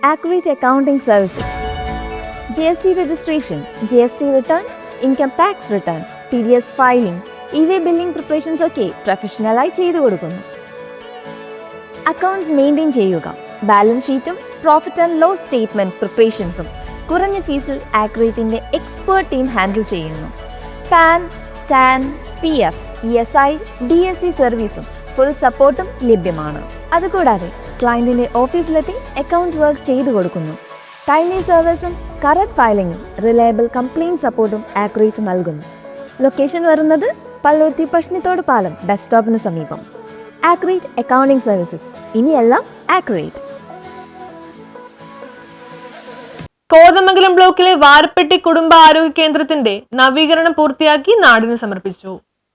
Accurate Accounting Services, GST registration, GST return, income tax return, TDS filing, e-way billing preparations ഒക്കെ പ്രൊഫഷണലായി ചെയ്തു കൊടുക്കുന്നു. Accounts maintain ചെയ്യുക, balance ഷീറ്റും profit and loss statement പ്രിപ്പറേഷൻസും കുറഞ്ഞ ഫീസിൽ ആക്യുറേറ്റിന്റെ expert team handle ചെയ്യുന്നു. Pan, tan, PF, ESI, DSC സർവീസും full സപ്പോർട്ടും ലഭ്യമാണ്. അതുകൂടാതെ ക്ലയന്റിന്റെ ഓഫീസിലെത്തി അക്കൗണ്ട്സ് വർക്ക് ചെയ്തു കൊടുക്കുന്നു. ടൈംലി സർവീസും കറക്റ്റ് ഫയലിംഗും റിലയബിൾ കംപ്ലയിന്റ് സപ്പോർട്ടും ആക്യുറേറ്റ് നൽകുന്നു. ലൊക്കേഷൻ വരുന്നത് പള്ളുരുത്തി പഷ്ണിത്തോട് പാലം ബസ് സ്റ്റോപ്പിന് സമീപം. ആക്യുറേറ്റ് അക്കൗണ്ടിംഗ് സർവീസസ്, ഇനിയെല്ലാം ആക്യുറേറ്റ്. കോതമംഗലം ബ്ലോക്കിലെ വാരപ്പെട്ടി കുടുംബ ആരോഗ്യ കേന്ദ്രത്തിന്റെ നവീകരണം പൂർത്തിയാക്കി നാടിന് സമർപ്പിച്ചു.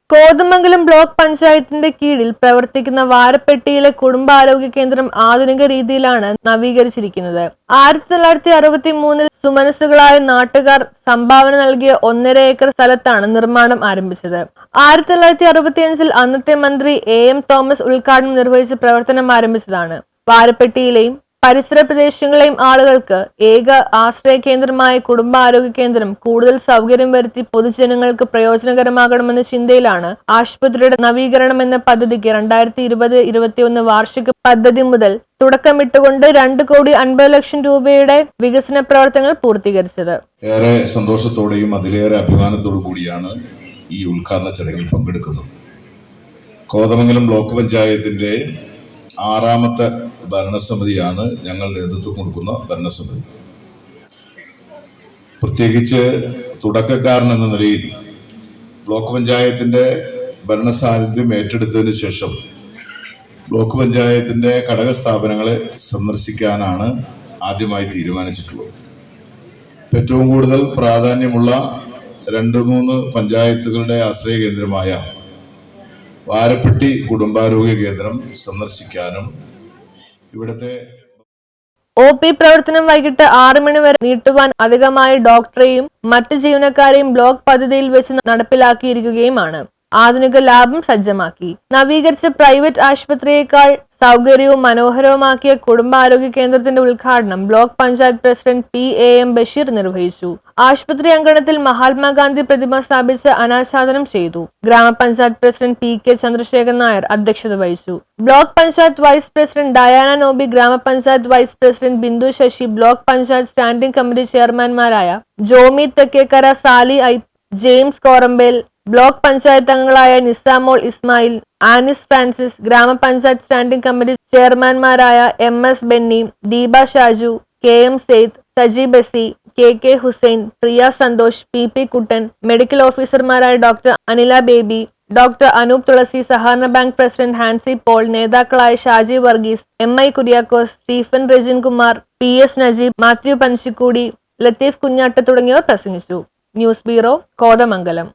കോതമംഗലം ബ്ലോക്ക് പഞ്ചായത്തിന്റെ കീഴിൽ പ്രവർത്തിക്കുന്ന വാരപ്പെട്ടിയിലെ കുടുംബാരോഗ്യ കേന്ദ്രം ആധുനിക രീതിയിലാണ് നവീകരിച്ചിരിക്കുന്നത്. 1963 സുമനസ്സുകളായ നാട്ടുകാർ സംഭാവന നൽകിയ 1.5 ഏക്കർ സ്ഥലത്താണ് നിർമ്മാണം ആരംഭിച്ചത്. 1965 അന്നത്തെ മന്ത്രി AM തോമസ് ഉദ്ഘാടനം നിർവഹിച്ച് പ്രവർത്തനം ആരംഭിച്ചതാണ്. വാരപ്പെട്ടിയിലെയും പരിസര പ്രദേശങ്ങളെയും ആളുകൾക്ക് ഏക ആശ്രയ കേന്ദ്രമായ കുടുംബാരോഗ്യ കേന്ദ്രം കൂടുതൽ സൗകര്യം വരുത്തി പൊതുജനങ്ങൾക്ക് പ്രയോജനകരമാകണമെന്ന ചിന്തയിലാണ് ആശുപത്രിയുടെ നവീകരണം എന്ന പദ്ധതിക്ക് 2020-21 വാർഷിക പദ്ധതി മുതൽ തുടക്കമിട്ടുകൊണ്ട് 2,50,00,000 രൂപയുടെ വികസന പ്രവർത്തനങ്ങൾ പൂർത്തീകരിച്ചത്. ഏറെ സന്തോഷത്തോടെയും അതിലേറെ അഭിമാനത്തോടു കൂടിയാണ് ഈ ഉദ്ഘാടന ചടങ്ങിൽ പങ്കെടുക്കുന്നത്. കോതമംഗലം ബ്ലോക്ക് പഞ്ചായത്തിന്റെ 6ാമത്തെ ഭരണസമിതിയാണ് ഞങ്ങൾ നേതൃത്വം കൊടുക്കുന്ന ഭരണസമിതി. പ്രത്യേകിച്ച് തുടക്കക്കാരൻ എന്ന നിലയിൽ ബ്ലോക്ക് പഞ്ചായത്തിന്റെ ഭരണസാന്നിധ്യം ഏറ്റെടുത്തതിന് ശേഷം ബ്ലോക്ക് പഞ്ചായത്തിന്റെ ഘടക സ്ഥാപനങ്ങളെ സന്ദർശിക്കാനാണ് ആദ്യമായി തീരുമാനിച്ചിട്ടുള്ളത്. ഏറ്റവും കൂടുതൽ പ്രാധാന്യമുള്ള 2-3 പഞ്ചായത്തുകളുടെ ആശ്രയ കേന്ദ്രമായ വാരപ്പെട്ടി കുടുംബാരോഗ്യ കേന്ദ്രം സന്ദർശിക്കാനും ഇവിടുത്തെ OP പ്രവർത്തനം വൈകിട്ട് 6 മണി വരെ നീട്ടുവാൻ അധികമായി ഡോക്ടറെയും മറ്റ് ജീവനക്കാരെയും ബ്ലോക്ക് പദ്ധതിയിൽ വെച്ച് നടപ്പിലാക്കിയിരിക്കുകയുമാണ്. ആധുനിക ലാബും സജ്ജമാക്കി. നവീകരിച്ച പ്രൈവറ്റ് ആശുപത്രിയേക്കാൾ സൗകര്യവും മനോഹരവുമാക്കിയ കുടുംബാരോഗ്യ കേന്ദ്രത്തിന്റെ ഉദ്ഘാടനം block panchayat president PAM Basheer നിർവഹിച്ചു. ആശുപത്രി അങ്കണത്തിൽ മഹാത്മാഗാന്ധി പ്രതിമ സ്ഥാപിച്ച് അനാച്ഛാദനം ചെയ്തു. ഗ്രാമപഞ്ചായത്ത് പ്രസിഡന്റ് PK ചന്ദ്രശേഖരൻ നായർ അധ്യക്ഷത വഹിച്ചു. Block panchayat vice president Diana Noby, grama panchayat vice president Bindu Sasi, block panchayat standing committee ചെയർമാൻമാരായ ജോമി തെക്കേക്കര, സാലി ഐ, ജെയിംസ് കോറമ്പേൽ, ബ്ലോക്ക് പഞ്ചായത്ത് അംഗങ്ങളായ നിസാമോൾ ഇസ്മായിൽ, ആനിസ് ഫ്രാൻസിസ്, ഗ്രാമപഞ്ചായത്ത് സ്റ്റാൻഡിംഗ് കമ്മിറ്റി ചെയർമാൻമാരായ MS Benny, Deepa Shaju, KM Saeed, Saji Basi, KK Hussain, Priya Santhosh, PP Kuttan, medical ഓഫീസർമാരായ ഡോക്ടർ അനില ബേബി, ഡോക്ടർ അനൂപ് തുളസി, സഹകരണ ബാങ്ക് പ്രസിഡന്റ് ഹാൻസി പോൾ, നേതാക്കളായ Shaji Varghese, MI Kuriakose, Stephen Rejin Kumar, PS Najeeb, Mathew പനശിക്കൂടി, Latheef Kunjattu തുടങ്ങിയവർ പ്രസംഗിച്ചു. News bureau, Kothamangalam.